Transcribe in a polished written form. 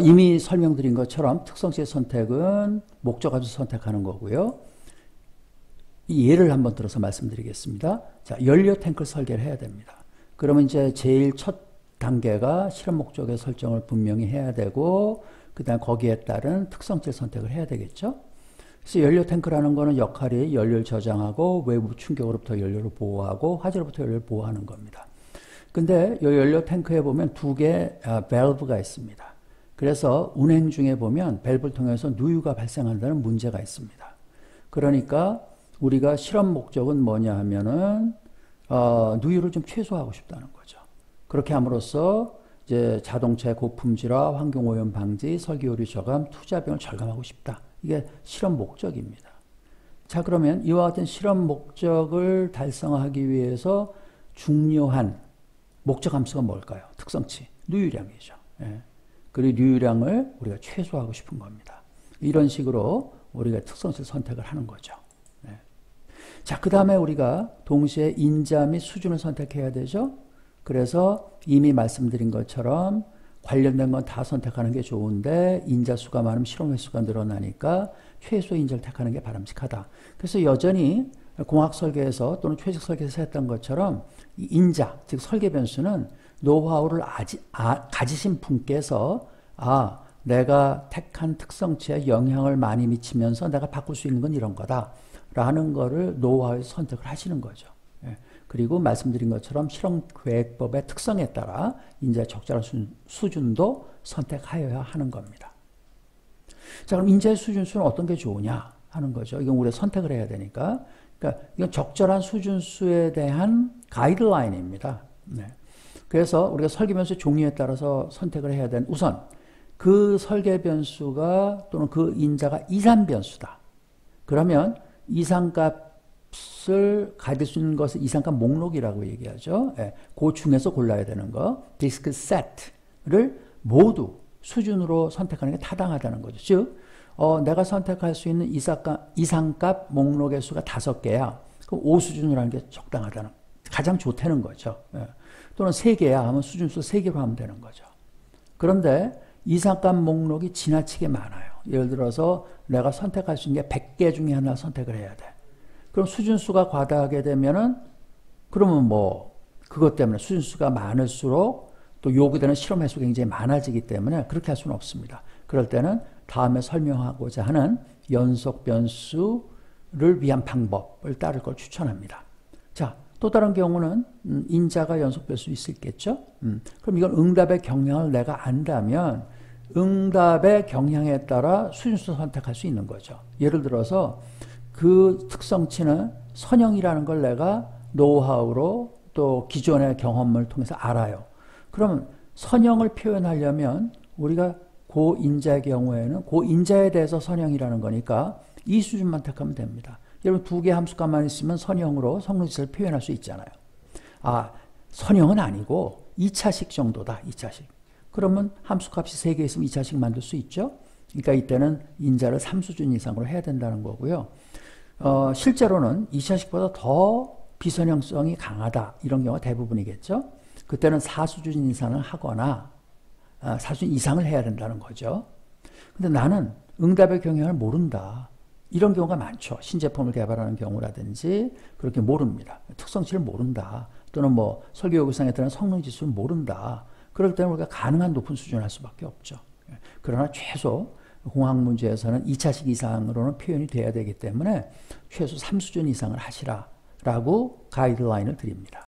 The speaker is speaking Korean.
이미 설명드린 것처럼 특성치의 선택은 목적 가지고 선택하는 거고요. 이 예를 한번 들어서 말씀드리겠습니다. 자, 연료 탱크를 설계를 해야 됩니다. 그러면 이제 제일 첫 단계가 실험 목적의 설정을 분명히 해야 되고, 그 다음 거기에 따른 특성치의 선택을 해야 되겠죠. 그래서 연료 탱크라는 거는 역할이 연료를 저장하고 외부 충격으로부터 연료를 보호하고 화재로부터 연료를 보호하는 겁니다. 근데 이 연료 탱크에 보면 두 개의 밸브가 있습니다. 그래서 운행 중에 보면 밸브를 통해서 누유가 발생한다는 문제가 있습니다. 그러니까 우리가 실험 목적은 뭐냐 하면은 누유를 좀 최소화하고 싶다는 거죠. 그렇게 함으로써 이제 자동차의 고품질화, 환경오염 방지, 설계오류 저감, 투자 비용을 절감하고 싶다. 이게 실험 목적입니다. 자, 그러면 이와 같은 실험 목적을 달성하기 위해서 중요한 목적 함수가 뭘까요? 특성치, 누유량이죠. 예. 그리고 누유량을 우리가 최소화하고 싶은 겁니다. 이런 식으로 우리가 특성치를 선택을 하는 거죠. 네. 자, 그 다음에 우리가 동시에 인자 및 수준을 선택해야 되죠. 그래서 이미 말씀드린 것처럼 관련된 건 다 선택하는 게 좋은데 인자 수가 많으면 실험 횟수가 늘어나니까 최소 인자를 택하는 게 바람직하다. 그래서 여전히 공학 설계에서 또는 최적 설계에서 했던 것처럼 인자, 즉 설계 변수는 노하우를 가지신 분께서 내가 택한 특성치에 영향을 많이 미치면서 내가 바꿀 수 있는 건 이런 거다 라는 거를 노하우에서 선택을 하시는 거죠. 예. 그리고 말씀드린 것처럼 실험계획법의 특성에 따라 인자의 적절한 수준도 선택하여야 하는 겁니다. 자, 그럼 인자의 수준수는 어떤 게 좋으냐 하는 거죠. 이건 우리가 선택을 해야 되니까. 그러니까 이건 적절한 수준수에 대한 가이드라인입니다. 네. 그래서 우리가 설계 변수의 종류에 따라서 선택을 해야 되는, 우선 그 설계 변수가 또는 그 인자가 이산 변수다. 그러면 이상값을 가질 수 있는 것을 이상값 목록이라고 얘기하죠. 예, 그 중에서 골라야 되는 거, 디스크 세트를 모두 수준으로 선택하는 게 타당하다는 거죠. 즉, 내가 선택할 수 있는 이상값 목록의 수가 5개야. 그럼 5수준으로 하는 게 적당하다는, 가장 좋다는 거죠. 예. 또는 3개야 하면 수준수 3개로 하면 되는 거죠. 그런데 이상값 목록이 지나치게 많아요. 예를 들어서 내가 선택할 수 있는 게 100개 중에 하나 선택을 해야 돼. 그럼 수준수가 과다하게 되면은, 그러면 그것 때문에 수준수가 많을수록 또 요구되는 실험 횟수가 굉장히 많아지기 때문에 그렇게 할 수는 없습니다. 그럴 때는 다음에 설명하고자 하는 연속 변수를 위한 방법을 따를 걸 추천합니다. 자, 또 다른 경우는 인자가 연속될 수 있겠죠. 그럼 이건 응답의 경향을 내가 안다면 응답의 경향에 따라 수준수 선택할 수 있는 거죠. 예를 들어서 그 특성치는 선형이라는 걸 내가 노하우로 또 기존의 경험을 통해서 알아요. 그러면 선형을 표현하려면 우리가 고인자의 경우에는 고인자에 대해서 선형이라는 거니까 이 수준만 택하면 됩니다. 여러분 2개 함수값만 있으면 선형으로 성능지수를 표현할 수 있잖아요. 선형은 아니고 2차식 정도다. 2차식. 그러면 함수값이 3개 있으면 2차식 만들 수 있죠. 그러니까 이때는 인자를 3수준 이상으로 해야 된다는 거고요. 실제로는 2차식보다 더 비선형성이 강하다. 이런 경우가 대부분이겠죠. 그때는 4수준 이상을 하거나 4수준 이상을 해야 된다는 거죠. 근데 나는 응답의 경향을 모른다. 이런 경우가 많죠. 신제품을 개발하는 경우라든지 그렇게 모릅니다. 특성치를 모른다. 또는 설계 요구사항에 따른 성능 지수를 모른다. 그럴 때는 우리가 가능한 높은 수준을 할 수밖에 없죠. 그러나 최소 공학 문제에서는 2차식 이상으로는 표현이 돼야 되기 때문에 최소 3수준 이상을 하시라라고 가이드라인을 드립니다.